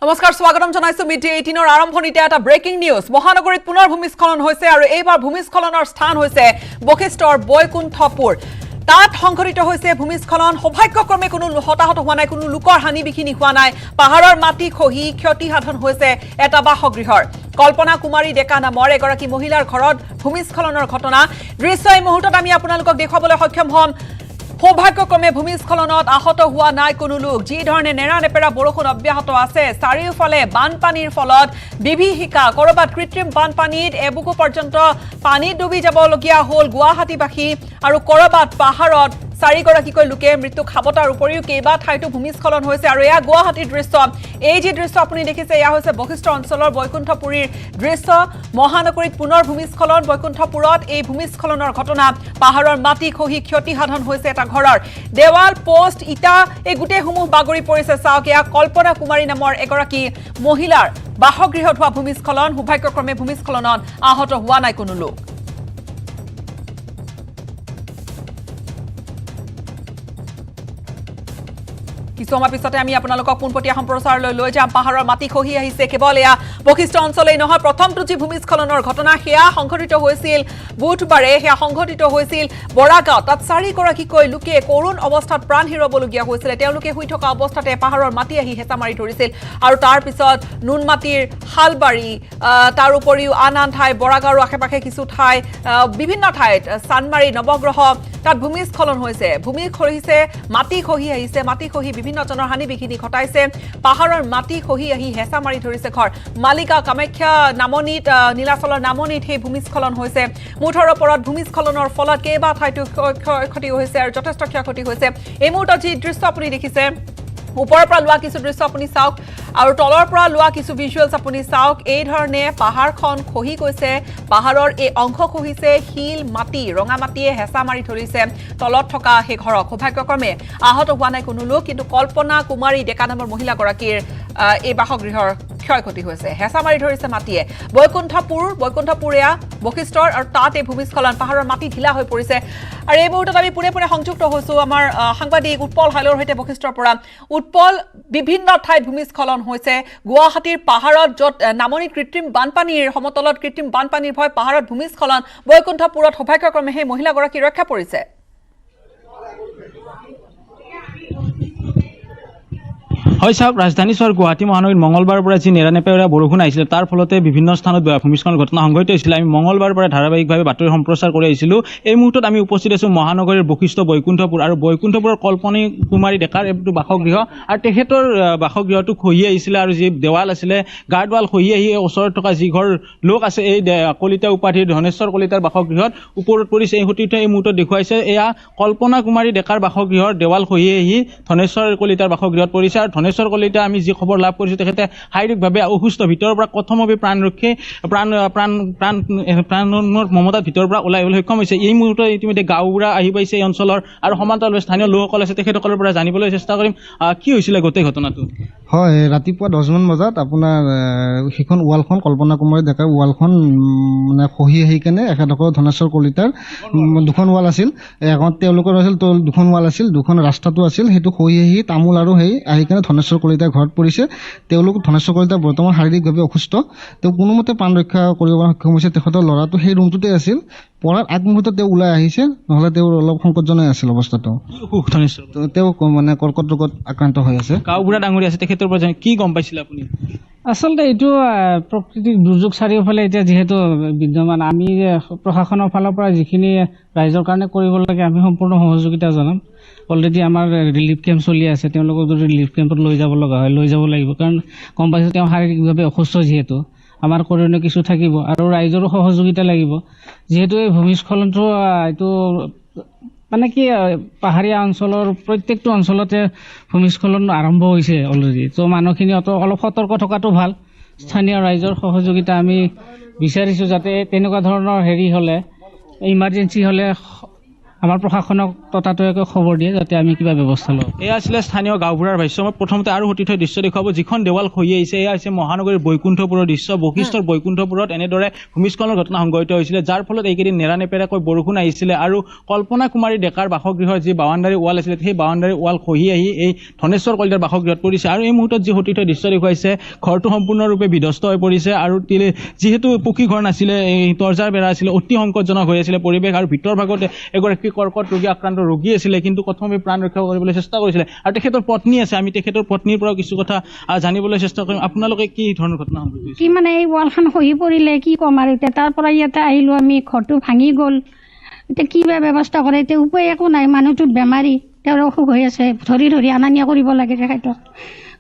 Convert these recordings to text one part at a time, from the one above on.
নমস্কাৰ স্বাগতম জনাইছো মিড 18 আৰম্ভণিতে এটা ব্ৰেকিং নিউজ মহানগৰীত পুনৰ ভূমিস্খলন হৈছে আৰু এইবাৰ ভূমিস্খলনৰ স্থান হৈছে বশিষ্ঠৰ বৈকুণ্ঠপুৰ তাত সংঘটিত হৈছে ভূমিস্খলন সৌভাগ্যক্ৰমে কোনো হতাহত হোৱা নাই কোনো লোকৰ হানি বিঘিনি হোৱা নাই পাহাৰৰ মাটি খহি ক্ষতি সাধন হৈছে এটা বাসগৃহৰ কল্পনা কুমাৰী ডেকা নামৰ এগৰাকী মহিলাৰ ঘৰত ভূমিস্খলনৰ ঘটনা দৃশ্য এই মুহূৰ্তত আমি আপোনালোকক দেখুৱাবলৈ সক্ষম হ'ম সৌভাগ্যক্ৰমে ভূমিস্খলনত আহত হোৱা নাই কোনো লোক যি ধৰণে নেৰানেপেৰা বৰষুণ অব্যাহত আছে চাৰিওফালে বানপানীৰ ফলত বিভীষিকা কৰবাত কৃত্ৰিম বানপানীত এবুকু পৰ্যন্ত পানী ডুবি যাবলগীয়া হ'ল গুৱাহাটীবাসী আৰু কৰবাত পাহাৰত চাৰিগৰাকীকৈ লোকে মৃত্যু খাবতাৰ উপৰিও কেইবা ঠাইতো ভূমিস্খলন হৈছে আৰু এয়া গুৱাহাটীৰ দৃশ্য এই যে দৃশ্য আপুনি দেখিছে এয়া হৈছে বশিষ্ঠ অঞ্চলৰ বৈকুণ্ঠপুৰীৰ দৃশ্য মহানগৰীত পুনৰ ভূমিস্খলন বৈকুণ্ঠপুৰত এই ভূমিস্খলনৰ ঘটনা পাহাৰৰ মাটি খহি ক্ষতি সাধন হৈছে এটা ঘৰৰ দেৱাল পোষ্ট ইটা এই গোটেইসমূহ বাগৰি পৰিছে চাওক এয়া কল্পনা কুমাৰী নামৰ এগৰাকী মহিলাৰ বাসগৃহত হোৱা ভূমিস্খলন সৌভাগ্যক্ৰমে ভূমিস্খলনত আহত হোৱা নাই কোনো লোক কিছু সময় পিছতে আমি আপোনালোকক পোনপটীয়া সম্প্ৰচাৰলৈ লৈ যাম পাহাৰৰ মাটি খহি আহিছে কেৱল এয়া বশিষ্ঠ অঞ্চলেই নহয় প্ৰথমটো যি ভূমিস্খলনৰ ঘটনা সেয়া সংঘটিত হৈছিল বুধবাৰে সেয়া সংঘটিত হৈছিল বৰাগাঁও তাত চাৰিগৰাকীকৈ লোকে কৰুণ অৱস্থাত প্ৰাণ হেৰুৱাবলগীয়া হৈছিল তেওঁলোকে শুই থকা অৱস্থাতে পাহাৰৰ মাটি আহি হেঁচা মাৰি ধৰিছিল আৰু তাৰ পিছত নুনমাটিৰ শালবাৰী তাৰ উপৰিও আন ঠাই বৰাগাঁৱৰ আশে-পাশে কিছু ঠাই বিভিন্ন ঠাইত চানমাৰী নৱগ্ৰহ তাত ভূমিস্খলন হৈছে ভূমি খহিছে মাটি খহি আহিছে মাটি খহি বিভিন্ন জনৰ হানি বিঘিনি ঘটাইছে পাহাৰৰ মাটি খহি আহি হেঁচা মাৰি ধৰিছে ঘৰ মালিকা কামাখ্যা নামনিত নীলাচলৰ নামনিত সেই ভূমিস্খলন হৈছে মুঠৰ ওপৰত ভূমিস্খলনৰ ফলত কেইবা ঠাইতো ক্ষতি হৈছে আৰু যথেষ্ট ক্ষয়ক্ষতি হৈছে এই মুহূৰ্তত যি দৃশ্য আপুনি দেখিছে ওপৰৰ পৰা লোৱা কিছু দৃশ্য আপুনি চাওক আৰু তলৰ পৰা লোৱা কিছু ভিজুৱেলছ আপুনি চাওক এই ধৰণে পাহাৰখন খহি গৈছে পাহাৰৰ এই অংশ খহিছে শিল মাটি ৰঙা মাটিয়ে হেঁচা মাৰি ধৰিছে তলত থকা সেই ঘৰক সৌভাগ্যক্ৰমে আহত হোৱা নাই কোনো লোক কিন্তু কল্পনা কুমাৰী ডেকা নামৰ মহিলাগৰাকীৰ এই বাসগৃহৰ ক্ষয়ক্ষতি হৈছে হেঁচা মাৰি ধৰিছে মাটিয়ে বৈকুণ্ঠপুৰ এয়া বশিষ্ঠৰ আৰু তাত এই ভূমিস্খলন পাহাৰৰ মাটি ঢিলা হৈ পৰিছে আৰু এই মুহূৰ্তত আমি পোনে সংযুক্ত হৈছোঁ আমাৰ সাংবাদিক উৎপল হাইলৰ সৈতে বশিষ্ঠৰ পৰা উৎপল বিভিন্ন ঠাইত ভূমিস্খলন হৈছে গুৱাহাটীৰ পাহাৰত য'ত নামনিত কৃত্ৰিম বানপানীৰ সমতলত কৃত্ৰিম বানপানীৰ ভয় পাহাৰত ভূমিস্খলন বৈকুণ্ঠপুৰত সৌভাগ্যক্ৰমে সেই মহিলাগৰাকী ৰক্ষা পৰিছে হয় চাওক ৰাজধানী চহৰ গুৱাহাটী মহানগৰীত মঙলবাৰৰ পৰা যি নেৰানেপেৰা বৰষুণ আহিছিল তাৰ ফলতে বিভিন্ন স্থানত ভূমিস্খলনৰ ঘটনা সংঘটিত হৈছিল আমি মঙলবাৰৰ পৰা ধাৰাবাহিকভাৱে বাতৰি সম্প্ৰচাৰ কৰি আহিছিলোঁ এই মুহূৰ্তত আমি উপস্থিত আছোঁ মহানগৰীৰ বশিষ্ঠ বৈকুণ্ঠপুৰ আৰু বৈকুণ্ঠপুৰৰ কল্পনা কুমাৰী ডেকাৰ এইটো বাসগৃহ আৰু তেখেতৰ বাসগৃহটো খহি আহিছিলে আৰু যি দেৱাল আছিলে গাৰ্ড ৱাল খহি আহি ওচৰত থকা যি ঘৰ লোক আছে এই কলিতা উপাধিৰ ধনেশ্বৰ কলিতাৰ বাসগৃহত ওপৰত পৰিছে এই সতীৰ্থই এই মুহূৰ্তত দেখুৱাইছে এয়া কল্পনা কুমাৰী ডেকাৰ বাসগৃহৰ দেৱাল খহি আহি ধনেশ্বৰ কলিতাৰ বাসগৃহত পৰিছে আৰু ধনেশ্বৰ কলিতা আমি যি খবৰ লাভ কৰিছোঁ তেখেতে শাৰীৰিকভাৱে অসুস্থ ভিতৰৰ পৰা কথমভাৱে প্ৰাণৰ মমতাৰ ভিতৰৰ পৰা ওলাই আহিবলৈ সক্ষম হৈছে এই মুহূৰ্তত ইতিমধ্যে গাঁওবুঢ়া আহি পাইছে এই অঞ্চলৰ আৰু সমান্তৰালভাৱে স্থানীয় লোকসকল আছে তেখেতসকলৰ পৰা জানিবলৈ চেষ্টা কৰিম কি হৈছিলে গোটেই ঘটনাটো হয় ৰাতিপুৱা 10মান বজাত আপোনাৰ সেইখন ৱালখন কল্পনা কুমাৰী ডেকাৰ ৱালখন মানে খহি আহি কেনে একেডোখৰ ধনেশ্বৰ কলিতাৰ দুখন ৱাল আছিল এখন তেওঁলোকৰ আছিল দুখন ৱাল আছিল দুখন ৰাস্তাটো আছিল সেইটো খহি আহি তামোল আৰু সেই আহি কেনে ধনেশ্বৰ কলিতাৰ ঘৰত পৰিছে তেওঁলোক ধনেশ্বৰ কলিতা বৰ্তমান শাৰীৰিকভাৱে অসুস্থ তেওঁ কোনোমতে প্ৰাণ ৰক্ষা কৰিব সক্ষম হৈছে তেখেতৰ ল'ৰাটো সেই ৰুমটোতে আছিল পৰাৰ আগমুহূৰ্তত তেওঁ ওলাই আহিছে নহ'লে তেওঁৰ অলপ সংকটজনক আছিল অৱস্থাটো তেওঁ মানে কৰ্কট ৰোগত আক্ৰান্ত হৈ আছে গাঁওবুঢ়া ডাঙৰীয়া আছে তেখেতৰ পৰা কি গম পাইছিলে আপুনি আচলতে এইটো প্ৰাকৃতিক দুৰ্যোগ চাৰিওফালে এতিয়া যিহেতু বিদ্যমান আমি প্ৰশাসনৰ ফালৰ পৰা যিখিনি ৰাইজৰ কাৰণে কৰিব লাগে আমি সম্পূৰ্ণ সহযোগিতা জনাম অলৰেডি আমাৰ ৰিলিফ কেম্প চলি আছে তেওঁলোকক যদি ৰিলিফ কেম্পত লৈ যাব লগা হয় লৈ যাব লাগিব কাৰণ গম পাইছোঁ তেওঁ শাৰীৰিকভাৱে অসুস্থ যিহেতু আমাৰ কৰোণীয় কিছু থাকিব আৰু ৰাইজৰো সহযোগিতা লাগিব যিহেতু এই ভূমিস্খলনটো এইটো মানে কি পাহাৰীয়া অঞ্চলৰ প্ৰত্যেকটো অঞ্চলতে ভূমিস্খলন আৰম্ভ হৈছে অলৰেডি তো মানুহখিনি অলপ সতৰ্ক থকাটো ভাল স্থানীয় ৰাইজৰ সহযোগিতা আমি বিচাৰিছোঁ যাতে তেনেকুৱা ধৰণৰ হেৰি হ'লে ইমাৰ্জেঞ্চি হ'লে আমাৰ প্ৰশাসনক ততাতৈয়াকৈ খবৰ দিয়ে যাতে আমি কিবা ব্যৱস্থা লওঁ। এয়া আছিলে স্থানীয় গাঁওবুঢ়াৰ ভাষ্য। মই প্ৰথমতে আৰু সতীৰ্থই দৃশ্য দেখুৱাব যিখন দেৱাল খহি আহিছে। এয়া হৈছে মহানগৰীৰ বৈকুণ্ঠপুৰৰ দৃশ্য। বশিষ্ঠৰ বৈকুণ্ঠপুৰত এনেদৰে ভূমিস্খলনৰ ঘটনা সংঘটিত হৈছিলে, যাৰ ফলত এইকেইদিন নেৰানেপেৰাকৈ বৰষুণ আহিছিলে আৰু কল্পনা কুমাৰী ডেকাৰ বাসগৃহৰ যি বাউণ্ডাৰী ৱাল আছিলে সেই বাউণ্ডাৰী ৱাল খহি আহি এই ধনেশ্বৰ কলিতাৰ বাসগৃহত পৰিছে। আৰু এই মুহূৰ্তত যি সতীৰ্থই দৃশ্য দেখুৱাইছে ঘৰটো সম্পূৰ্ণৰূপে বিধ্বস্ত হৈ পৰিছে আৰু যিহেতু পকী ঘৰ নাছিলে, এই দৰ্জাৰ বেৰা আছিলে, অতি সংকটজনক হৈ আছিলে পৰিৱেশ। আৰু ভিতৰ ভাগতে এগৰাকী কৰ্কট ৰোগী আক্ৰান্ত ৰোগী আছিলে, কিন্তু প্ৰথমে প্ৰাণ ৰক্ষা কৰিবলৈ চেষ্টা কৰিছিলে। আৰু তেখেতৰ পত্নী আছে, আমি তেখেতৰ পত্নীৰ পৰাও কিছু কথা জানিবলৈ চেষ্টা কৰিম। আপোনালোকে কি ধৰণৰ ঘটনা সংঘটিছে? কি মানে এই ৱালখন খহি পৰিলে কি ক'ম আৰু এতিয়া তাৰ পৰা ইয়াতে আহিলোঁ আমি, ঘৰটো ভাঙি গ'ল। এতিয়া কি বা ব্যৱস্থা কৰে, এতিয়া উপায় একো নাই। মানুহটোত বেমাৰী, তেওঁৰ অসুখ হৈ আছে, ধৰি ধৰি অনা নিয়া কৰিব লাগে তেখেতক,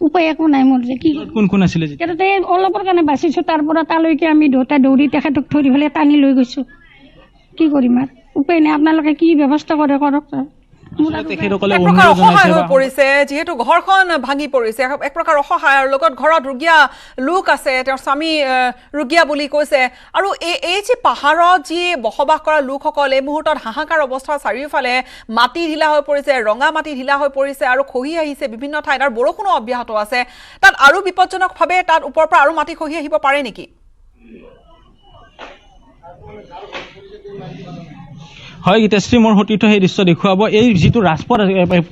উপায় একো নাই মোৰ যে কি। কোন কোন আছিলে? তাতে অলপৰ কাৰণে বাচিছোঁ, তাৰ পৰা তালৈকে আমি দুটা দৌৰি তেখেতক ধৰি পেলাই টানি লৈ গৈছোঁ। কি কৰিম আৰু উপায় নাই, আপোনালোকে কি ব্যৱস্থা কৰে কৰক। তেখেতসকলে এক প্ৰকাৰ অসহায় হৈ পৰিছে, যিহেতু ঘৰখন ভাঙি পৰিছে, এক প্ৰকাৰ অসহায়। আৰু লগত ঘৰত ৰোগীয়া লোক আছে, তেওঁৰ স্বামী ৰোগীয়া বুলি কৈছে। আৰু এই যি পাহাৰত যি বসবাস কৰা লোকসকল এই মুহূৰ্তত হাহাকাৰ অৱস্থা, চাৰিওফালে মাটি ঢিলা হৈ পৰিছে, ৰঙা মাটি ঢিলা হৈ পৰিছে আৰু খহি আহিছে বিভিন্ন ঠাইত, আৰু বৰষুণো অব্যাহত আছে। তাত আৰু বিপদজনকভাৱে তাত ওপৰৰ পৰা আৰু মাটি খহি আহিব পাৰে নেকি? হয় গীতাশ্ৰী, মোৰ সতীৰ্থ সেই দৃশ্য দেখুৱাব। এই যিটো ৰাজপথ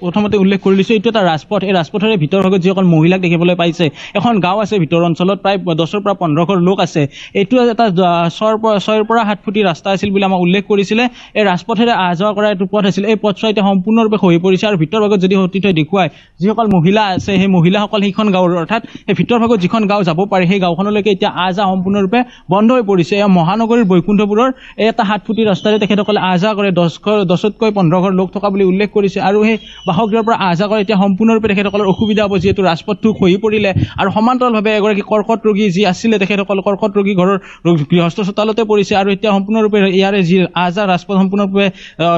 প্ৰথমতে উল্লেখ কৰি দিছোঁ, এইটো এটা ৰাজপথ। এই ৰাজপথৰে ভিতৰ ভাগত যিসকল মহিলাক দেখিবলৈ পাইছে, এখন গাঁও আছে ভিতৰ অঞ্চলত, প্ৰায় 10ৰ পৰা 15 ঘৰ লোক আছে। এইটো এটা 6ৰ পৰা 7 ফুটি ৰাস্তা আছিল বুলি আমাক উল্লেখ কৰিছিলে। এই ৰাজপথেৰে অহা যোৱা কৰা এইটো পথ আছিল। এই পথছোৱা এতিয়া সম্পূৰ্ণৰূপে খহি পৰিছে। আৰু ভিতৰ ভাগত যদি সতীৰ্থই দেখুৱায়, যিসকল মহিলা আছে সেই মহিলাসকল সেইখন গাঁৱৰ, অৰ্থাৎ সেই ভিতৰ ভাগত যিখন গাঁও যাব পাৰে সেই গাঁওখনলৈকে এতিয়া আহ যাহ সম্পূৰ্ণৰূপে বন্ধ হৈ পৰিছে। এয়া মহানগৰীৰ বৈকুণ্ঠপুৰৰ এই এটা 7 ফুটি ৰাস্তাৰে তেখেতসকলে আহ যাহ 10তকৈ 15 ঘৰ লোক থকা বুলি উল্লেখ কৰিছে। আৰু সেই বাসগৃহৰ পৰা আহ যাহ কৰে এতিয়া সম্পূৰ্ণৰূপে তেখেতসকলৰ অসুবিধা হ'ব, যিহেতু ৰাজপথটো খহি পৰিলে। আৰু সমান্তৰালভাৱে এগৰাকী কৰ্কট ৰোগী যি আছিলে, তেখেতসকল কৰ্কট ৰোগী ঘৰৰ গৃহস্থ চোতালতে পৰিছে। আৰু এতিয়া সম্পূৰ্ণৰূপে ইয়াৰে যি আহ যাহ ৰাজপথ সম্পূৰ্ণৰূপে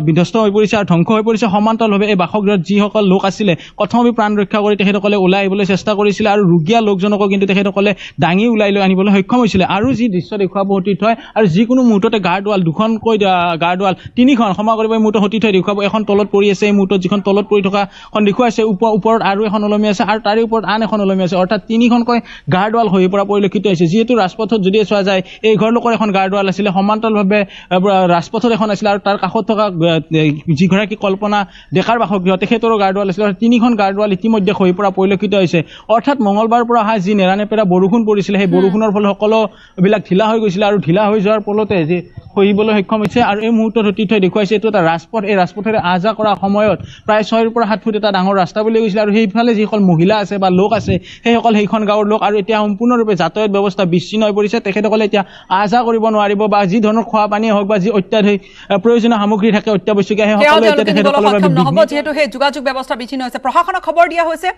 বিধ্বস্ত হৈ পৰিছে আৰু ধ্বংস হৈ পৰিছে। সমান্তৰালভাৱে এই বাসগৃহত যিসকল লোক আছিলে প্ৰথমে প্ৰাণ ৰক্ষা কৰি তেখেতসকলে ওলাই আহিবলৈ চেষ্টা কৰিছিলে, আৰু ৰোগীয়া লোকজনকো কিন্তু তেখেতসকলে দাঙি ওলাই লৈ আনিবলৈ সক্ষম হৈছিলে। আৰু যি দৃশ্য দেখুৱাব সতীৰ্থ হয়, আৰু যিকোনো মুহূৰ্ততে গাৰ্ডৱাল, 2খনকৈ গাৰ্ডৱাল, 3খন ক্ষমা কৰিব, এই মুহূৰ্তত সতীৰ্থই দেখুৱাব। এখন তলত পৰি আছে, এই মুহূৰ্তত যিখন তলত পৰি থকাখন দেখুৱাইছে, ওপৰত আৰু এখন ওলমি আছে, আৰু তাৰে ওপৰত আন এখন ওলমি আছে, অৰ্থাৎ 3খনকৈ গাৰ্ডৱাল হৈ পৰা পৰিলক্ষিত হৈছে। যিহেতু ৰাজপথত যদি চোৱা যায়, এই ঘৰ লোকৰ এখন গাৰ্ডৱাল আছিলে, সমান্তৰালভাৱে ৰাজপথত এখন আছিলে, আৰু তাৰ কাষত থকা যিগৰাকী কল্পনা ডেকাৰ বাসগৃহ তেখেতৰো গাৰ্ডৱাল আছিলে। 3খন গাৰ্ডৱাল ইতিমধ্যে হৈ পৰা পৰিলক্ষিত হৈছে। অৰ্থাৎ মঙলবাৰৰ পৰা অহা যি নেৰানেপেৰা বৰষুণ পৰিছিলে, সেই বৰষুণৰ ফলত সকলোবিলাক ঢিলা হৈ গৈছিলে, আৰু ঢিলা হৈ যোৱাৰ ফলতে যি খহিবলৈ সক্ষম হৈছে। আৰু এই মুহূৰ্তত সতীৰ্থই দেখুৱাইছে এইটো এটা ৰাজপথ। এই ৰাজপথেৰে আহ যাহ কৰাৰ সময়ত প্ৰায় 6ৰ পৰা 7 ফুট এটা ডাঙৰ ৰাস্তা বুলি গৈছিলে। আৰু সেইফালে যিসকল মহিলা আছে বা লোক আছে, সেইসকল সেইখন গাঁৱৰ লোক, আৰু এতিয়া সম্পূৰ্ণৰূপে যাতায়াত ব্যৱস্থা বিচ্ছিন্ন হৈ পৰিছে। তেখেতসকলে এতিয়া আহ যাহ কৰিব নোৱাৰিব, বা যি ধৰণৰ খোৱা পানী হওক বা যি অত্যাধিক প্ৰয়োজনীয় সামগ্ৰী থাকে অত্যাৱশ্যকীয়, সেই সকলো এতিয়া তেখেতসকলৰ বাবে নহ'ব, যিহেতু সেই যোগাযোগ ব্যৱস্থা বিচ্ছিন্ন হৈছে। প্ৰশাসনক খবৰ দিয়া হৈছে,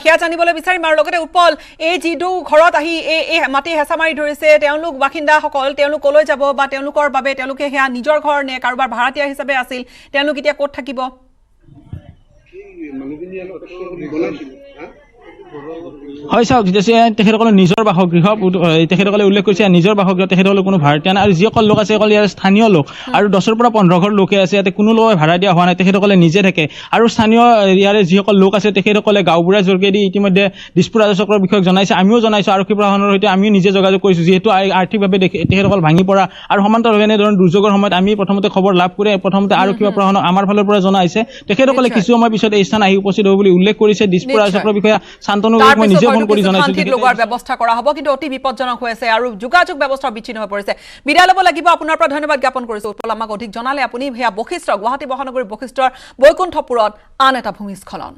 সেয়া জানিবলৈ বিচাৰিম। আৰু লগতে উৎপল, এই যিটো ঘৰত আহি এই মাটি হেঁচা মাৰি ধৰিছে, তেওঁলোক বাসিন্দাসকল, তেওঁলোক কলৈ যাব, বা তেওঁলোকৰ বাবে তেওঁলোকে সেয়া নিজৰ ঘৰ নে কাৰোবাৰ ভাড়াতীয়া হিচাপে আছিল, তেওঁলোক এতিয়া ক'ত থাকিব? হয় চাওক, তেখেতসকলৰ নিজৰ বাসগৃহ, তেখেতসকলে উল্লেখ কৰিছে নিজৰ বাসগৃহ, তেখেতসকলে কোনো ভাড়াতীয়া নাই। আৰু যিসকল লোক আছে অকল ইয়াৰ স্থানীয় লোক, আৰু 10ৰ পৰা 15 ঘৰ লোকে আছে, ইয়াতে কোনো লোকে ভাড়া দিয়া হোৱা নাই, তেখেতসকলে নিজে থাকে। আৰু স্থানীয় ইয়াৰে যিসকল লোক আছে তেখেতসকলে গাঁওবুঢ়াৰ যোগেদি ইতিমধ্যে দিছপুৰ ৰাজচক্ৰৰ বিষয়ক জনাইছে, আমিও জনাইছোঁ, আৰক্ষী প্ৰশাসনৰ সৈতে আমিও নিজে যোগাযোগ কৰিছোঁ। যিহেতু আৰ্থিকভাৱে তেখেতসকল ভাঙি পৰা, আৰু সমান্তৰালভাৱে এনেধৰণৰ দুৰ্যোগৰ সময়ত আমি প্ৰথমতে খবৰ লাভ কৰি প্ৰথমতে আৰক্ষী প্ৰশাসনক আমাৰ ফালৰ পৰা জনাইছে। তেখেতসকলে কিছু সময় পিছত এই স্থান আহি উপস্থিত হ'ব বুলি উল্লেখ কৰিছে। দিছপুৰ ৰাজচক্ৰৰ বিষয়া শান্তনু মই নিজে ফোন কৰি জনাইছোঁ লগোৱাৰ ব্যৱস্থা কৰা হ'ব, কিন্তু অতি বিপদজনক হৈ আছে আৰু যোগাযোগ ব্যৱস্থা বিচ্ছিন্ন হৈ পৰিছে। বিদায় ল'ব লাগিব, আপোনাৰ পৰা ধন্যবাদ জ্ঞাপন কৰিছোঁ। উৎপল, আমাক অধিক জনালে আপুনি। সেয়া বশিষ্ঠ, গুৱাহাটী মহানগৰীৰ বশিষ্ঠৰ বৈকুণ্ঠপুৰত আন এটা ভূমিস্খলন।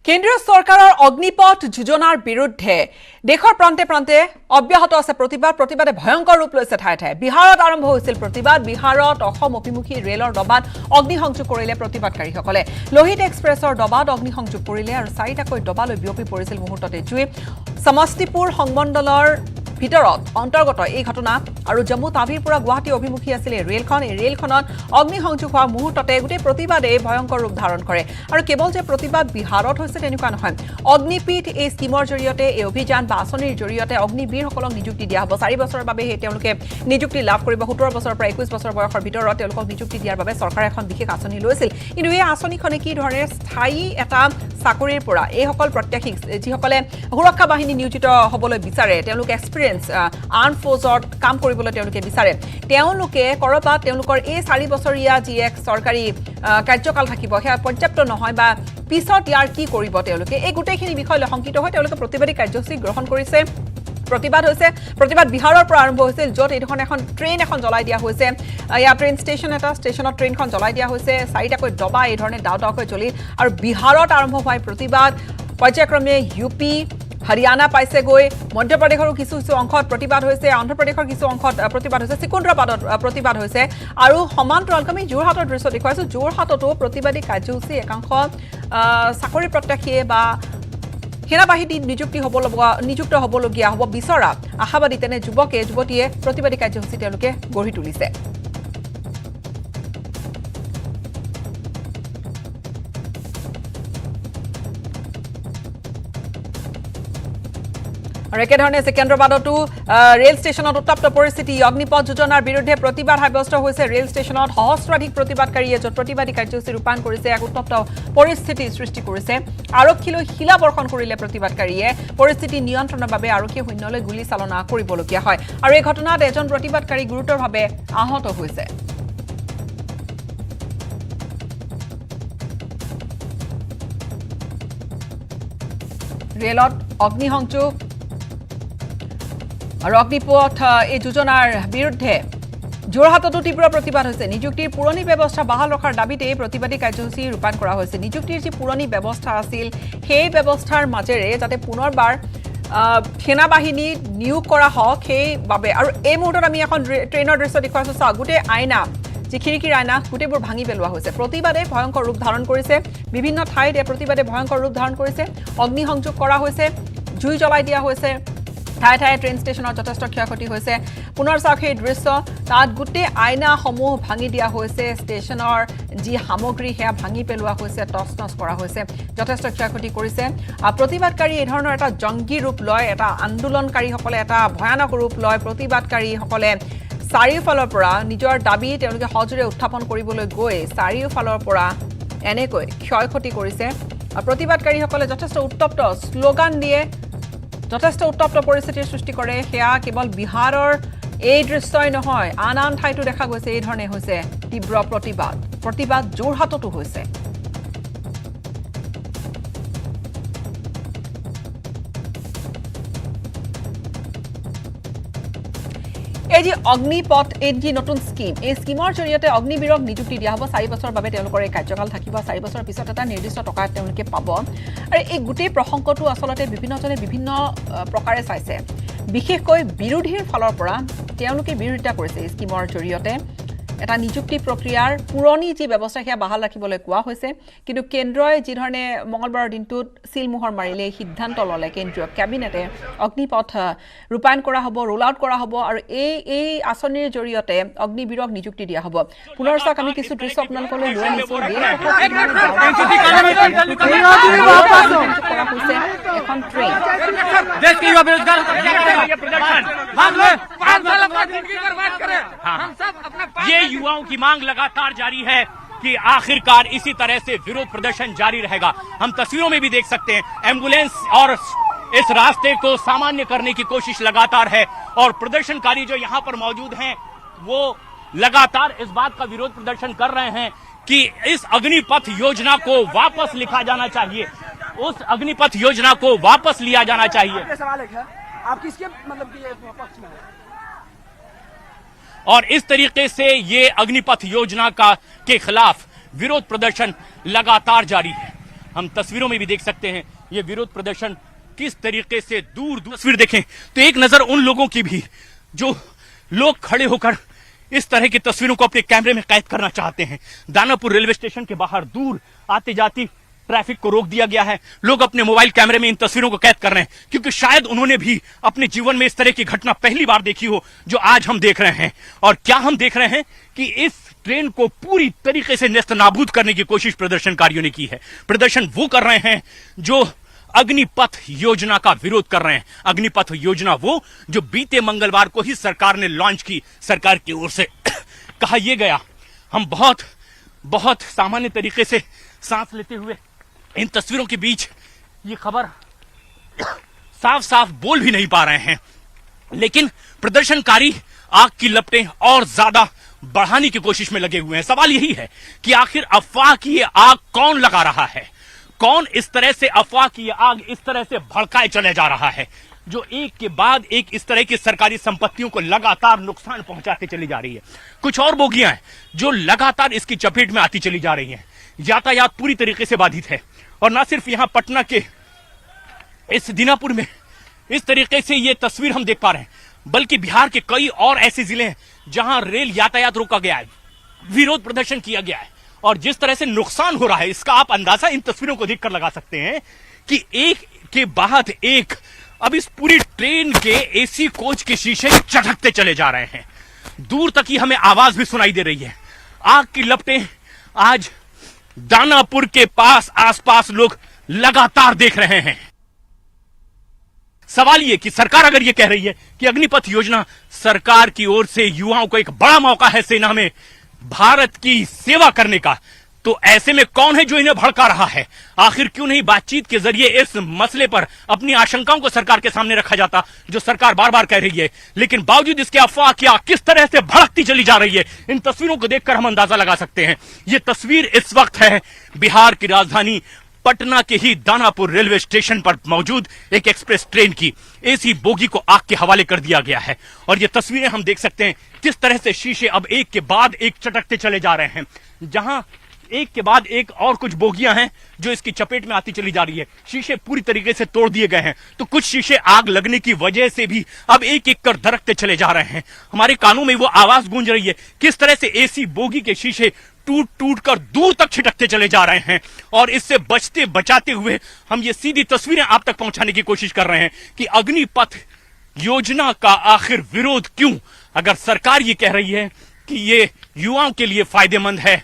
কেন্দ্ৰীয় চৰকাৰৰ অগ্নিপথ যোজনাৰ বিৰুদ্ধে দেশৰ প্ৰান্তে প্ৰান্তে অব্যাহত আছে প্ৰতিবাদে ভয়ংকৰ ৰূপ লৈছে ঠায়ে ঠায়ে বিহাৰত আৰম্ভ হৈছিল প্ৰতিবাদ বিহাৰত অসম অভিমুখী ৰেলৰ ডবাত অগ্নিসংযোগ কৰিলে প্ৰতিবাদকাৰীসকলে লোহিত এক্সপ্ৰেছৰ ডবাত অগ্নিসংযোগ কৰিলে আৰু চাৰিটাকৈ ডবালৈ বিয়পি পৰিছিল মুহূৰ্ততে জুই সমষ্টিপুৰ সংমণ্ডলৰ ভিতৰত অন্তৰ্গত এই ঘটনা আৰু জম্মু তাভিৰ পৰা গুৱাহাটী অভিমুখী আছিল এই ৰেলখনত অগ্নিসংযোগ হোৱাৰ মুহূৰ্ততে গোটেই প্ৰতিবাদে ভয়ংকৰ ৰূপ ধাৰণ কৰে আৰু কেৱল যে প্ৰতিবাদ বিহাৰত হৈছে তেনেকুৱা নহয় অগ্নিপীঠ এই স্কিমৰ জৰিয়তে এই অভিযান বা আঁচনিৰ জৰিয়তে অগ্নিবীৰসকলক নিযুক্তি দিয়া হ'ব 4 বছৰৰ বাবে তেওঁলোকে নিযুক্তি লাভ কৰিব 17 বছৰৰ পৰা 21 বছৰ বয়সৰ ভিতৰত তেওঁলোকক নিযুক্তি দিয়াৰ বাবে চৰকাৰে এখন বিশেষ আঁচনি লৈছিল কিন্তু এই আঁচনিখনে কি ধৰণে স্থায়ী এটা চাকৰিৰ পৰা এইসকল প্ৰত্যাশী যিসকলে সুৰক্ষা বাহিনী নিয়োজিত হ'বলৈ বিচাৰে তেওঁলোকে এক্সপিৰিয়েন্স আৰ্ম ফ'ৰ্চত কাম কৰিবলৈ তেওঁলোকে বিচাৰে তেওঁলোকে কৰবাত তেওঁলোকৰ এই 4 বছৰীয়া যি এক চৰকাৰী কাৰ্যকাল থাকিব সেয়া পৰ্যাপ্ত নহয় বা পিছত ইয়াৰ কি কৰিব তেওঁলোকে এই গোটেইখিনি বিষয় লৈ শংকিত হৈ তেওঁলোকে প্ৰতিবাদী কাৰ্যসূচী গ্ৰহণ কৰিছে প্ৰতিবাদ বিহাৰৰ পৰা আৰম্ভ হৈছিল য'ত এইখন এখন ট্ৰেইন এখন জ্বলাই দিয়া হৈছে ইয়া ট্ৰেইন ষ্টেচনত ট্ৰেইনখন জ্বলাই দিয়া হৈছে চাৰিটাকৈ ডবা এই ধৰণে দাউকৈ জ্বলি আৰু বিহাৰত আৰম্ভ হোৱা প্ৰতিবাদ পৰ্যায়ক্ৰমে ইউপি হৰিয়ানা পাইছেগৈ মধ্যপ্ৰদেশৰো কিছু অংশত প্ৰতিবাদ হৈছে অন্ধ্ৰপ্ৰদেশৰ কিছু অংশত প্ৰতিবাদ হৈছে চিকুন্দ্ৰাবাদত প্ৰতিবাদ হৈছে আৰু সমান্তৰালকৈ আমি যোৰহাটৰ দৃশ্য দেখুৱাইছোঁ যোৰহাটতো প্ৰতিবাদী কাৰ্যসূচী একাংশ চাকৰি প্ৰত্যাশীয়ে বা সেনাবাহিনীত নিযুক্ত হ'বলগীয়া হ'ব বিচৰা আশাবাদী তেনে যুৱতীয়ে প্ৰতিবাদী কাৰ্যসূচী তেওঁলোকে গঢ়ি তুলিছে আৰু একেধৰণে ছেকেন্দ্ৰাবাদতো ৰেল ষ্টেচনত উত্তপ্ত পৰিস্থিতি অগ্নিপথ যোজনাৰ বিৰুদ্ধে প্ৰতিবাদ সাব্যস্ত হৈছে ৰেল ষ্টেচনত সহস্ৰাধিক প্ৰতিবাদকাৰীয়ে য'ত প্ৰতিবাদী কাৰ্যসূচী ৰূপায়ণ কৰিছে এক উত্তপ্ত পৰিস্থিতি সৃষ্টি কৰিছে আৰক্ষীলৈ শিলা বৰ্ষণ কৰিলে প্ৰতিবাদকাৰীয়ে পৰিস্থিতি নিয়ন্ত্ৰণৰ বাবে আৰক্ষীয়ে সৈন্যলৈ গুলী চালনা কৰিবলগীয়া হয় আৰু এই ঘটনাত এজন প্ৰতিবাদকাৰী গুৰুতৰভাৱে আহত হৈছে ৰেলত অগ্নিসংযোগ আৰু অগ্নিপথ এই যোজনাৰ বিৰুদ্ধে যোৰহাটতো তীব্ৰ প্ৰতিবাদ হৈছে নিযুক্তিৰ পুৰণি ব্যৱস্থা বাহাল ৰখাৰ দাবীতে প্ৰতিবাদী কাৰ্যসূচী ৰূপায়ণ কৰা হৈছে নিযুক্তিৰ যি পুৰণি ব্যৱস্থা আছিল সেই ব্যৱস্থাৰ মাজেৰে যাতে পুনৰবাৰ সেনাবাহিনী নিয়োগ কৰা হওক সেইবাবে আৰু এই মুহূৰ্তত আমি এখন ট্ৰেইনৰ দৃশ্য দেখুৱাইছোঁ চাওক গোটেই আইনা যি খিৰিকীৰ আইনা গোটেইবোৰ ভাঙি পেলোৱা হৈছে প্ৰতিবাদে ভয়ংকৰ ৰূপ ধাৰণ কৰিছে বিভিন্ন ঠাইত এই প্ৰতিবাদে ভয়ংকৰ ৰূপ ধাৰণ কৰিছে অগ্নিসংযোগ কৰা হৈছে জুই জ্বলাই দিয়া হৈছে ঠায়ে ঠায়ে ট্ৰেইন ষ্টেচনত যথেষ্ট ক্ষয়ক্ষতি হৈছে পুনৰ চাওক সেই দৃশ্য তাত গোটেই আইনাসমূহ ভাঙি দিয়া হৈছে ষ্টেচনৰ যি সামগ্ৰী সেয়া ভাঙি পেলোৱা হৈছে টচ কৰা হৈছে যথেষ্ট ক্ষয়ক্ষতি কৰিছে প্ৰতিবাদকাৰী এই ধৰণৰ এটা জংগী ৰূপ লয় এটা আন্দোলনকাৰীসকলে এটা ভয়ানক ৰূপ লয় প্ৰতিবাদকাৰীসকলে চাৰিওফালৰ পৰা নিজৰ দাবী তেওঁলোকে সজোৰে উত্থাপন কৰিবলৈ গৈ চাৰিওফালৰ পৰা এনেকৈ ক্ষয়ক্ষতি কৰিছে প্ৰতিবাদকাৰীসকলে যথেষ্ট উত্তপ্ত শ্লোগান দিয়ে যথেষ্ট উত্তপ্ত পৰিস্থিতিৰ সৃষ্টি কৰে সেয়া কেৱল বিহাৰৰ এই দৃশ্যই নহয় আন ঠাইতো দেখা গৈছে এই ধৰণে হৈছে তীব্ৰ প্ৰতিবাদ যোৰহাটতো হৈছে এই যি অগ্নিপথ এই যি নতুন স্কিম এই স্কিমৰ জৰিয়তে অগ্নিবীৰক নিযুক্তি দিয়া হ'ব 4 বছৰৰ বাবে তেওঁলোকৰ এই কাৰ্যকাল থাকিব 4 বছৰৰ পিছত এটা নিৰ্দিষ্ট টকা তেওঁলোকে পাব আৰু এই গোটেই প্ৰসংগটো আচলতে বিভিন্নজনে বিভিন্ন প্ৰকাৰে চাইছে বিশেষকৈ বিৰোধীৰ ফালৰ পৰা তেওঁলোকে বিৰোধিতা কৰিছে এই স্কিমৰ জৰিয়তে এটা নিযুক্তি প্ৰক্ৰিয়াৰ পুৰণি যি ব্যৱস্থা সেয়া বাহাল ৰাখিবলৈ কোৱা হৈছে কিন্তু কেন্দ্ৰই যি ধৰণে মঙলবাৰৰ দিনটোত সিলমোহৰ মাৰিলে সিদ্ধান্ত ল'লে কেন্দ্ৰীয় কেবিনেটে অগ্নিপথ ৰূপায়ণ কৰা হ'ব ৰোল আউট কৰা হ'ব আৰু এই আঁচনিৰ জৰিয়তে অগ্নিবীৰক নিযুক্তি দিয়া হ'ব পুনৰ চাওক আমি কিছু দৃশ্য আপোনালোকলৈ লৈ আনিছোঁ এখন ট্ৰেইন ये युवाओं की मांग लगातार जारी है कि आखिरकार इसी तरह से विरोध प्रदर्शन जारी रहेगा हम तस्वीरों में भी देख सकते हैं एम्बुलेंस और इस रास्ते को सामान्य करने की कोशिश लगातार है और प्रदर्शनकारी जो यहाँ पर मौजूद हैं वो लगातार इस बात का विरोध प्रदर्शन कर रहे हैं कि इस अग्निपथ योजना को वापस लिखा जाना चाहिए उस अग्निपथ योजना को वापस लिया जाना चाहिए आप किसके मतलब पक्ष में और इस तरीके से ये अग्निपथ योजना के खिलाफ विरोध प्रदर्शन लगातार जारी है हम तस्वीरों में भी देख सकते हैं ये विरोध प्रदर्शन किस तरीके से दूर दूर। तस्वीर देखें तो एक नजर उन लोगों की भी जो लोग खड़े होकर इस तरह की तस्वीरों को अपने कैमरे में कैद करना चाहते हैं। दानापुर रेलवे स्टेशन के बाहर दूर आते जाती ट्रैफिक को रोक दिया गया है। लोग अपने मोबाइल कैमरे में इन तस्वीरों को कैद कर रहे हैं, क्योंकि शायद उन्होंने भी अपने जीवन में इस तरह की घटना पहली बार देखी हो जो आज हम देख रहे हैं। और क्या हम देख रहे हैं कि इस ट्रेन को पूरी तरीके से नेस्तनाबूद करने की कोशिश प्रदर्शनकारियों ने की है। प्रदर्शन वो कर रहे हैं जो अग्निपथ योजना का विरोध कर रहे हैं। अग्निपथ योजना वो जो बीते मंगलवार को ही सरकार ने लॉन्च की। सरकार की ओर से कहा यह गया, हम बहुत बहुत सामान्य तरीके से सांस लेते हुए इन तस्वीरों के बीच ये खबर साफ साफ बोल भी नहीं पा रहे हैं, लेकिन प्रदर्शनकारी आग की लपटें और ज्यादा बढ़ाने की कोशिश में लगे हुए हैं। सवाल यही है कि आखिर अफवाह की ये आग कौन लगा रहा है, कौन इस तरह से अफवाह की ये आग इस तरह से भड़काए चले जा रहा है, जो एक के बाद एक इस तरह की सरकारी संपत्तियों को लगातार नुकसान पहुंचाते चली जा रही है। कुछ और बोगियां हैं जो लगातार इसकी चपेट में आती चली जा रही हैं। यातायात पूरी तरीके से बाधित है, और ना सिर्फ यहां पटना के इस दीनापुर में इस तरीके से ये तस्वीर हम देख पा रहे हैं, बल्कि बिहार के कई और ऐसे जिले हैं जहां रेल यातायात रोका गया है, विरोध प्रदर्शन किया गया है, और जिस तरह से नुकसान हो रहा है इसका आप अंदाजा इन तस्वीरों को देखकर लगा सकते हैं कि एक के बाद एक अब इस पूरी ट्रेन के एसी कोच के शीशे चटकते चले जा रहे हैं। दूर तक ही हमें आवाज भी सुनाई दे रही है। आग की लपटें आज दानापुर के पास आसपास लोग लगातार देख रहे हैं। सवाल ये कि सरकार अगर ये कह रही है कि अग्निपथ योजना सरकार की ओर से युवाओं को एक बड़ा मौका है सेना में भारत की सेवा करने का, तो ऐसे में कौन है जो इन्हें भड़का रहा है? आखिर क्यों नहीं बातचीत के जरिए इस मसले पर अपनी आशंकाओं को सरकार के सामने रखा जाता, जो सरकार बार बार कह रही है, लेकिन बावजूद इसके अफवाह क्या किस तरह से भड़कती चली जा रही है, इन तस्वीरों को देखकर हम अंदाजा लगा सकते हैं। ये तस्वीर इस वक्त है बिहार की राजधानी पटना के ही दानापुर रेलवे स्टेशन पर मौजूद एक एक्सप्रेस ट्रेन की एसी बोगी को आग के हवाले कर दिया गया है। और ये तस्वीरें हम देख सकते हैं किस तरह से शीशे अब एक के बाद एक चटकते चले जा रहे हैं, जहां एक के बाद एक और कुछ बोगियां हैं जो इसकी चपेट में आती चली जा रही है। शीशे पूरी तरीके से तोड़ दिए गए हैं, तो कुछ शीशे आग लगने की वजह से भी अब एक एक कर दरकते चले जा रहे हैं। हमारे कानों में वो आवाज गूंज रही है किस तरह से एसी बोगी के शीशे टूट टूट कर दूर तक छिटकते चले जा रहे हैं। और इससे बचते बचाते हुए हम ये सीधी तस्वीरें आप तक पहुंचाने की कोशिश कर रहे हैं कि अग्निपथ योजना का आखिर विरोध क्यों? अगर सरकार ये कह रही है कि ये युवाओं के लिए फायदेमंद है,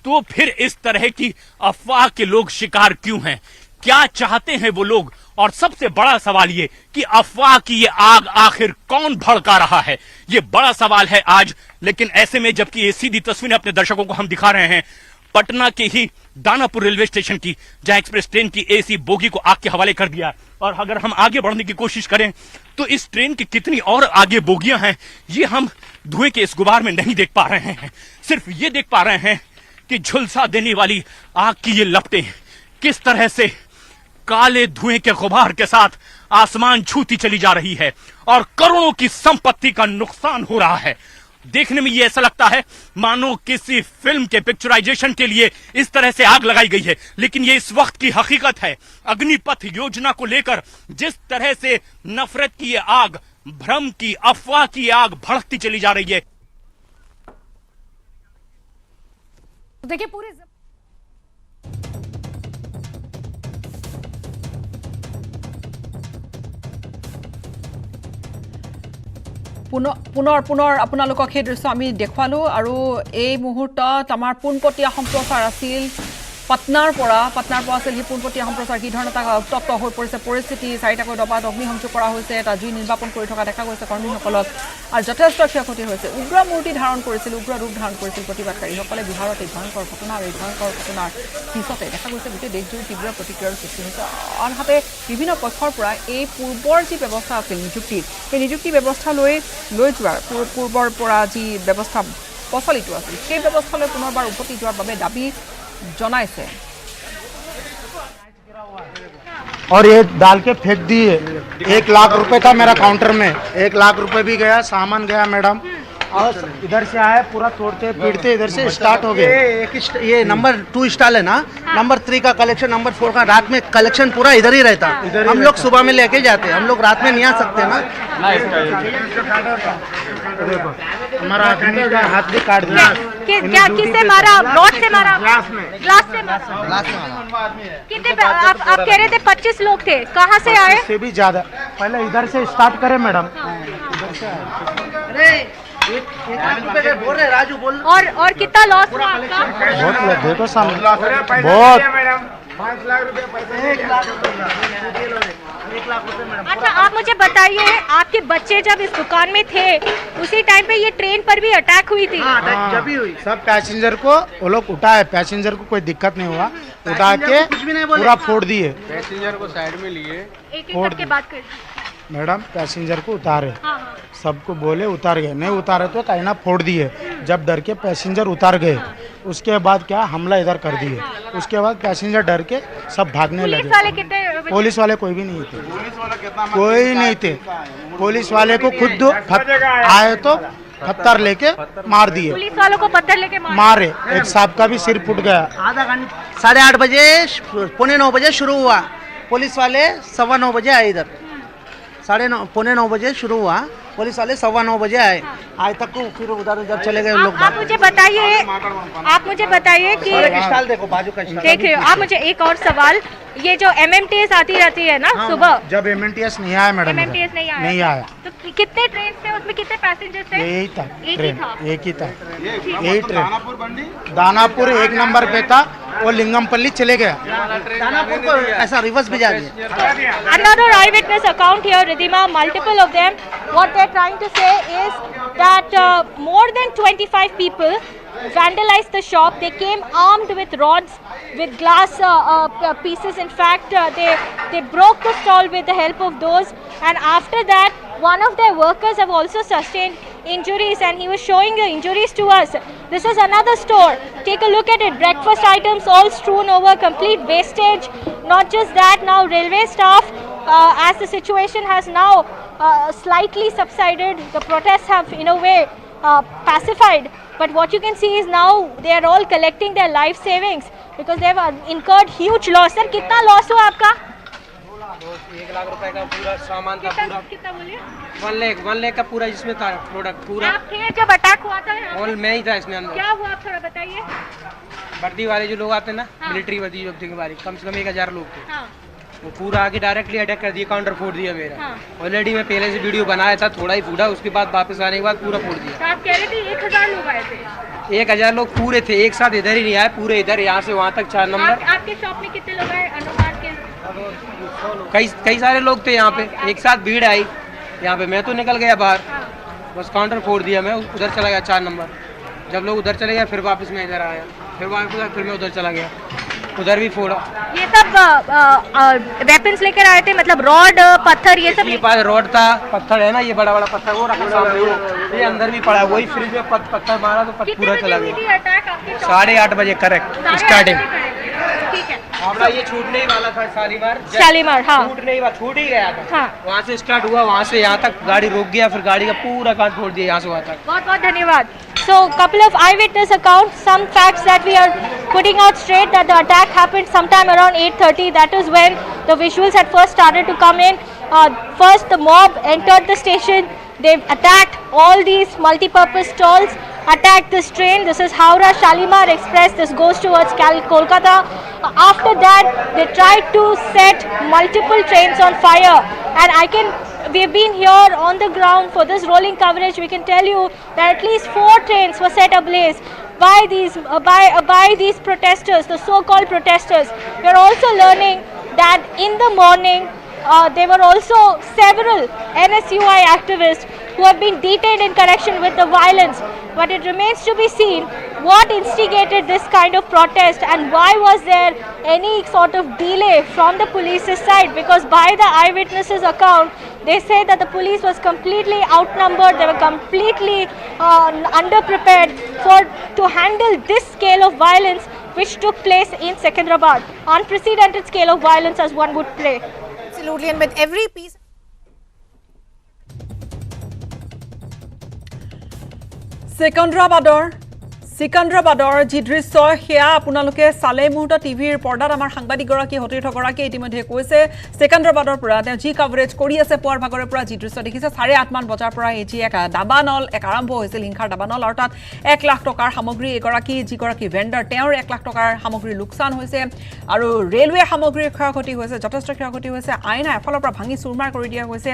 तो फिर इस तरह की अफवाह के लोग शिकार क्यों हैं? क्या चाहते हैं वो लोग? और सबसे बड़ा सवाल ये कि अफवाह की ये आग आखिर कौन भड़का रहा है, ये बड़ा सवाल है आज। लेकिन ऐसे में जबकि ये सीधी तस्वीरें अपने दर्शकों को हम दिखा रहे हैं पटना के ही दानापुर रेलवे स्टेशन की, जहां एक्सप्रेस ट्रेन की एसी बोगी को आग के हवाले कर दिया, और अगर हम आगे बढ़ने की कोशिश करें तो इस ट्रेन की कितनी और आगे बोगियां हैं ये हम धुएं के इस गुबार में नहीं देख पा रहे हैं। सिर्फ ये देख पा रहे हैं कि झुलसा देने वाली आग की ये लपटें किस तरह से काले धुएं के गुबार के साथ आसमान छूती चली जा रही है, और करोड़ों की संपत्ति का नुकसान हो रहा है। देखने में ये ऐसा लगता है मानो किसी फिल्म के पिक्चराइजेशन के लिए इस तरह से आग लगाई गई है, लेकिन ये इस वक्त की हकीकत है। अग्निपथ योजना को लेकर जिस तरह से नफरत की ये आग, भ्रम की, अफवाह की आग भड़कती चली जा रही है। देखिए पूरे পুনৰ আপোনালোকক সেই দৃশ্য আমি দেখুৱালো। আৰু এই মুহূৰ্তত আমাৰ পোনপটীয়া সম্প্ৰচাৰ আছিল পাটনাৰ পৰা আছিল সেই পোনপটীয়া সম্প্ৰচাৰ কি ধৰণে এটা উত্তপ্ত হৈ পৰিছে পৰিস্থিতি। 4টাকৈ দবাত অগ্নিসংযোগ কৰা হৈছে, এটা জুই নিৰ্বাপন কৰি থকা দেখা গৈছে কৰ্মীসকলক, আৰু যথেষ্ট ক্ষয়ক্ষতি হৈছে। উগ্ৰ মূৰ্তি ধাৰণ কৰিছিল, উগ্ৰ ৰূপ ধাৰণ কৰিছিল প্ৰতিবাদকাৰীসকলে। বিহাৰত এই ভয়ংকৰ ঘটনা আৰু এই ভয়ংকৰ ঘটনাৰ পিছতে দেখা গৈছে গোটেই দেশজুৰি তীব্ৰ প্ৰতিক্ৰিয়াৰ সৃষ্টি হৈছে। আনহাতে বিভিন্ন পক্ষৰ পৰা এই পূৰ্বৰ যি ব্যৱস্থা আছিল নিযুক্তিৰ, সেই নিযুক্তি ব্যৱস্থা লৈ যোৱাৰ পূৰ্বৰ পৰা যি ব্যৱস্থা প্ৰচলিত আছিল সেই ব্যৱস্থালৈ পুনৰবাৰ উভতি যোৱাৰ বাবে দাবী জনাইছে। और ये डाल के फेंक दिए। 1 लाख रुपए था मेरा काउंटर में, 1 लाख रुपए भी गया, सामान गया मैडम। और इधर से आए पूरा तोड़ते पीटते इधर से स्टार्ट हो गए। ये नंबर 2 स्टॉल है ना, नंबर 3 का कलेक्शन, नंबर 4 का रात में कलेक्शन पूरा इधर ही रहता। हम लोग सुबह में लेके जाते, हम लोग रात में नहीं आ सकते ना। हमारा आदमी का हाथ भी काट दिया। क्या किससे मारा? रॉड से मारा? ग्लास से मारा? कितने आप कह रहे थे 25 लोग थे, कहाँ से आए? इससे भी ज्यादा। पहले इधर से स्टार्ट करें मैडम। अरे एक आदमी पे बोल रहे, राजू बोल। और कितना लॉस हुआ आपका? बहुत देखो सामने बहुत। 1 लाख रुपए मैडम। अच्छा, आप मुझे बताइए, आपके बच्चे जब इस दुकान में थे उसी टाइम पे ये ट्रेन पर भी अटैक हुई थी? जब भी हुई सब पैसेंजर को वो लोग उठाए, पैसेंजर को कोई दिक्कत नहीं हुआ, उठा के कुछ भी नहीं बोले। पूरा फोड़ दिए। पैसेंजर को साइड में लिए। एक करके बात कर। मैडम पैसेंजर को उतारे, हाँ। सबको बोले उतार गए, नहीं उतारे तो कहना फोड़ दिए। जब डर के पैसेंजर उतार गए, उसके बाद क्या हमला इधर कर दिए। उसके बाद पैसेंजर डर के सब भागने लगे। पुलिस वाले कितने? पुलिस वाले कोई भी नहीं थे, कोई नहीं थे। पुलिस वाले को खुद आए तो पत्थर लेके मार दिए। पुलिस वालों को पत्थर लेके मारे, एक साहब का भी सिर फूट गया। आधा घंटा 8:30 बजे, 8:45 बजे शुरू हुआ। पुलिस वाले 9:15 बजे आए इधर। 9:30 9:45 बजे शुरू हुआ, पुलिस वाले 9:15 बजे आए। आज तक को फिर उधर चले गए लोग। आप मुझे बताइए कि स्टॉल देखो, बाजू का स्टॉल देख रहे हो आप। मुझे एक और सवाल, ये जो MMTS आती रहती है ना सुबह, जब MMTS नहीं आया मैडम, MMTS नहीं आया तो कितने ट्रेन थे उसमें, कितने पैसेंजर थे? यही था एक ट्रेन, ही था। एक ही था, यही ट्रेन। दानापुर 1 नंबर पे था, वो लिंगमपल्ली चले गया। दानापुर को ऐसा रिवर्स भी जा दिया। Another eyewitness account here, Ridhima, multiple of them. What they're trying to say is that more than 25 people vandalized the shop. They came armed with rods, with glass pieces. In fact, they broke the stall with the help of those. And after that, one of their workers have also sustained injuries, and he was showing the injuries to us. This is another store. Take a look at it. Breakfast items all strewn over, complete wastage. Not just that, now railway staff, as the situation has now slightly subsided, the protests have in a way pacified. But what you can see is now they are all collecting their life savings because they have incurred huge loss. Sir, कितना loss हुआ आपका? 1 लाख रुपए का पूरा सामान था। कितना बोलिए? 1 लाख का पूरा इसमें था प्रोडक्ट पूरा। आप थे जब अटैक हुआ था यहाँ पे? ऑल मैं ही था इसमें अंदर। क्या हुआ आप थोड़ा बताइए। वर्दी वाले जो लोग आते हैं ना, हाँ। मिलिट्री वर्दी जो थे बारी, कम से कम 1000 लोग थे। हाँ। वो पूरा आके डायरेक्टली अटैक कर दिया, काउंटर फोड़ दिया मेरा। हाँ। ऑलरेडी मैं पहले से वीडियो बनाया था, थोड़ा ही फूटा, उसके बाद वापस आने के बाद पूरा फोड़ दिया। तो आप कह रहे थे 1000 लोग आए थे? 1000 लोग पूरे थे, एक साथ इधर ही नहीं आए, पूरे इधर यहाँ से वहाँ तक 4 नंबर। आपके शॉप में कितने लोग आए अनुमान के? कई सारे लोग थे यहाँ पे, एक साथ भीड़ आई यहाँ पे। मैं तो निकल गया बाहर, बस काउंटर फोड़ दिया, मैं उधर चला गया 4 नंबर। जब लोग उधर चले गए फिर वापस मैं इधर आया, फिर मैं उधर चला गया, उधर भी फोड़ा। ये सब वेपन्स लेकर आए थे, मतलब रॉड, पत्थर, ये सब? ये पास रॉड था, पत्थर है ना, ये बड़ा पत्थर वो रखा सामने, वो ये अंदर भी पड़ा, वही फ्रिज में पत्थर मारा तो पूरा चला गया। अटैक आपके शॉप? 8:30 बजे करेक्ट स्टार्टिंग। ठीक है। हमारा ये छूटने ही वाला था शालीमार, हाँ। छूट ही गया था। हाँ। वहाँ से स्टार्ट हुआ, वहाँ से यहाँ तक गाड़ी रुक गया, फिर गाड़ी का पूरा कांच फोड़ दिया यहाँ से वहाँ तक। बहुत बहुत धन्यवाद। So, couple of eyewitness accounts, some facts that we are putting out straight, that the attack happened sometime around 8:30. That is when the visuals had first started to come in. First, the mob entered the station. They attacked all these multi-purpose stalls, attacked this train. This is Howrah Shalimar Express. This goes towards Kolkata. After that, they tried to set multiple trains on fire. And we've been here on the ground for this rolling coverage. We can tell you that at least 4 trains were set ablaze by these protesters, the so-called protesters. We are also learning that in the morning, there were also several NSUI activists who have been detained in connection with the violence. But it remains to be seen what instigated this kind of protest and why was there any sort of delay from the police's side, because by the eyewitnesses' account, they say that the police was completely outnumbered, they were completely underprepared to handle this scale of violence which took place in Secunderabad. Unprecedented scale of violence, as one would say. Absolutely, and with every piece সিকান্দ্ৰাবাদৰ যি দৃশ্য সেয়া আপোনালোকে চালে মুহূৰ্ত টিভিৰ পৰ্দাত আমাৰ সাংবাদিকগৰাকী সতীৰ্থগৰাকীয়ে ইতিমধ্যে কৈছে সিকান্দ্ৰাবাদৰ পৰা তেওঁ যি কভাৰেজ কৰি আছে পুৱাৰ ভাগৰে পৰা যি দৃশ্য দেখিছে 8:30 বজাৰ পৰা এই যি এক দাবানল আৰম্ভ হৈছিল হিংসাৰ দাবানল অৰ্থাৎ 1 লাখ টকাৰ সামগ্ৰী যিগৰাকী ভেণ্ডাৰ তেওঁৰ 1 লাখ টকাৰ সামগ্ৰী লোকচান হৈছে আৰু ৰেলৱে সামগ্ৰীৰ ক্ষয়ক্ষতি হৈছে যথেষ্ট ক্ষয়ক্ষতি হৈছে আইনা এফালৰ পৰা ভাঙি চুৰমাৰ কৰি দিয়া হৈছে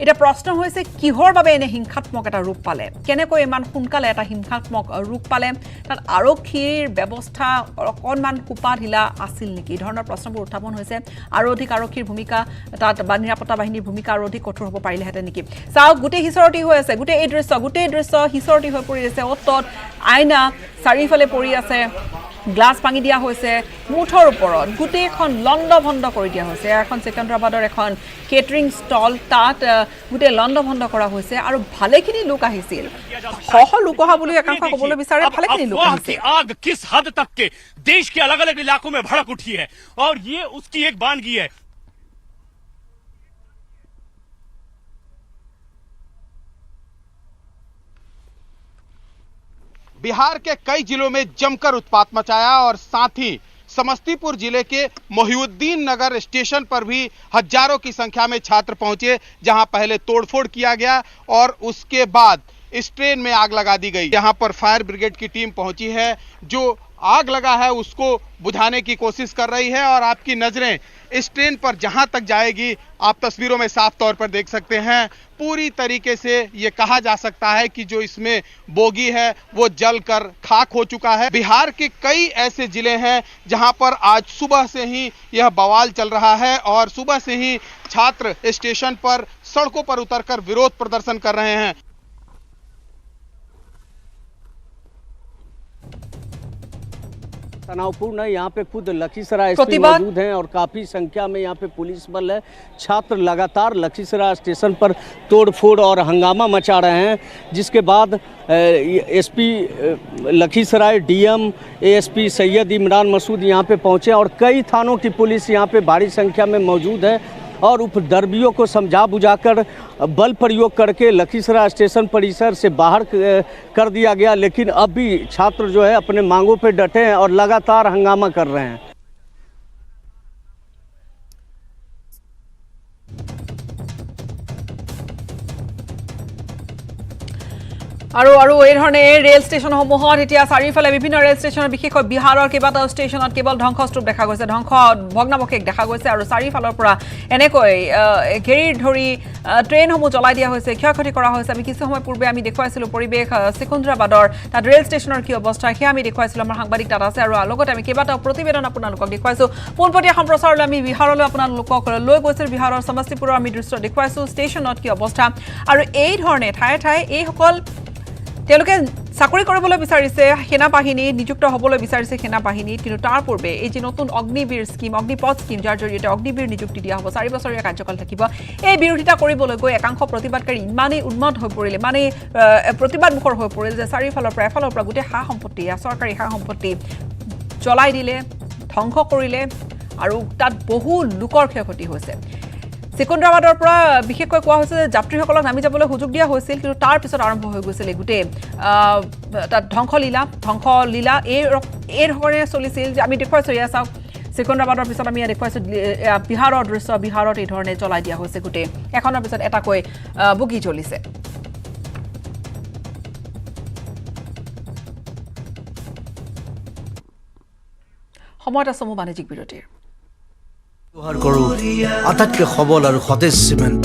এটা প্ৰশ্ন হৈছে কিহৰ বাবে এনে হিংসাত্মক এটা ৰূপ পালে কেনেকৈ ইমান সোনকালে এটা হিংসাত্মক ৰূপ পালে তাত আৰক্ষীৰ ব্যৱস্থা অকণমান কুপাঢিলা আছিল নেকি ধৰণৰ প্ৰশ্নবোৰ উত্থাপন হৈছে আৰু অধিক আৰক্ষীৰ ভূমিকা তাত নিৰাপত্তা বাহিনীৰ ভূমিকা আৰু অধিক কঠোৰ হ'ব পাৰিলেহেঁতেন নেকি চাওক গোটেই হিচৰতি হৈ আছে গোটেই দৃশ্য হিচৰতি হৈ পৰি আছে অতত আইনা চাৰিফালে পৰি আছে গ্লাছ ভাঙি দিয়া হৈছে মুঠৰ ওপৰত গোটেইখন লণ্ডভণ্ড কৰি দিয়া হৈছে এখন সিকান্দ্ৰাবাদৰ এখন কেটাৰিং ষ্টল তাত গোটেই লণ্ডভণ্ড কৰা হৈছে আৰু ভালেখিনি লোক আহিছিল লোক অহা বুলি একাংশ ক'বলৈ বিচাৰে ভালেখিনি লোক আহিছিল आग किस हद तक के देश के अलग अलग इलाकों में भड़क उठी है और ये उसकी एक बानगी है बिहार के कई जिलों में जमकर उत्पात मचाया और साथ ही समस्तीपुर जिले के मोहिउद्दीन नगर स्टेशन पर भी हजारों की संख्या में छात्र पहुंचे जहां पहले तोड़फोड़ किया गया और उसके बाद इस ट्रेन में आग लगा दी गई। यहां पर फायर ब्रिगेड की टीम पहुंची है जो आग लगा है उसको बुझाने की कोशिश कर रही है और आपकी नजरें इस ट्रेन पर जहां तक जाएगी आप तस्वीरों में साफ तौर पर देख सकते हैं पूरी तरीके से ये कहा जा सकता है कि जो इसमें बोगी है वो जलकर खाक हो चुका है। बिहार के कई ऐसे जिले हैं जहां पर आज सुबह से ही यह बवाल चल रहा है और सुबह से ही छात्र स्टेशन पर सड़कों पर उतरकर विरोध प्रदर्शन कर रहे हैं। तनावपूर्ण है यहाँ पे खुद लखीसराय एसपी मौजूद हैं और काफ़ी संख्या में यहाँ पे पुलिस बल है। छात्र लगातार लखीसराय स्टेशन पर तोड़फोड़ और हंगामा मचा रहे हैं जिसके बाद SP Lakhisarai DM ASP Syed Imran Masood यहाँ पे पहुँचे और कई थानों की पुलिस यहाँ पे भारी संख्या में मौजूद है और उपद्रवियों को समझा बुझाकर बल प्रयोग करके लखीसराय स्टेशन परिसर से बाहर कर दिया गया, लेकिन अब भी छात्र जो है अपने मांगों पे डटे हैं और लगातार हंगामा कर रहे हैं। আৰু এই ধৰণে ৰেল ষ্টেচনসমূহত এতিয়া চাৰিফালে বিভিন্ন ৰেল ষ্টেচনৰ বিশেষকৈ বিহাৰৰ কেইবাটাও ষ্টেচনত কেৱল ধ্বংসস্তূপ দেখা গৈছে ভগ্নাৱশেষ দেখা গৈছে আৰু চাৰিফালৰ পৰা এনেকৈ ঘেৰি ধৰি ট্ৰেইনসমূহ জ্বলাই দিয়া হৈছে ক্ষয়ক্ষতি কৰা হৈছে আমি কিছু সময় পূৰ্বে আমি দেখুৱাইছিলোঁ পৰিৱেশ সিকান্দ্ৰাবাদৰ তাত ৰেল ষ্টেচনৰ কি অৱস্থা সেয়া আমি দেখুৱাইছিলোঁ আমাৰ সাংবাদিক তাত আছে আৰু লগতে আমি কেইবাটাও প্ৰতিবেদন আপোনালোকক দেখুৱাইছোঁ পোনপটীয়া সম্প্ৰচাৰলৈ আমি বিহাৰলৈ আপোনালোকক লৈ গৈছিল বিহাৰৰ সমষ্টিপুৰৰ আমি দৃশ্য দেখুৱাইছোঁ ষ্টেচনত কি অৱস্থা আৰু এই ধৰণে ঠায়ে ঠায়ে এইসকল তেওঁলোকে চাকৰি কৰিবলৈ বিচাৰিছে সেনা বাহিনী নিযুক্ত হ'বলৈ বিচাৰিছে সেনা বাহিনীত কিন্তু তাৰ পূৰ্বে এই যে নতুন অগ্নিবীৰ স্কিম অগ্নিপথ স্কিম যাৰ জৰিয়তে অগ্নিবীৰ নিযুক্তি দিয়া হ'ব 4 বছৰীয়া কাৰ্যকাল থাকিব এই বিৰোধিতা কৰিবলৈ গৈ একাংশ প্ৰতিবাদকাৰী ইমানেই উন্মত হৈ পৰিলে মানে প্ৰতিবাদমুখৰ হৈ পৰিল যে চাৰিফালৰ পৰা এফালৰ পৰা গোটেই সম্পত্তি চৰকাৰী সম্পত্তি জ্বলাই দিলে ধ্বংস কৰিলে আৰু তাত বহু লোকৰ ক্ষয়ক্ষতি হৈছে। সিকান্দ্ৰাবাদৰ পৰা বিশেষকৈ কোৱা হৈছে যে যাত্ৰীসকলক নামি যাবলৈ সুযোগ দিয়া হৈছিল কিন্তু তাৰ পিছত আৰম্ভ হৈ গৈছিল গোটেই তাত ধ্বংসলীলা এই ধৰণে চলিছিল যে আমি দেখুৱাইছোঁ এয়া চাওক সিকান্দ্ৰাবাদৰ পিছত আমি দেখুৱাইছোঁ বিহাৰৰ দৃশ্য বিহাৰত এই ধৰণে জ্বলাই দিয়া হৈছে গোটেই এখনৰ পিছত এটাকৈ বুগি জ্বলিছে। সময়ত আছোঁ বাণিজ্যিক বিৰতিৰ ব্যৱহাৰ কৰোঁ আটাইতকৈ সবল আৰু সতেজ চিমেণ্ট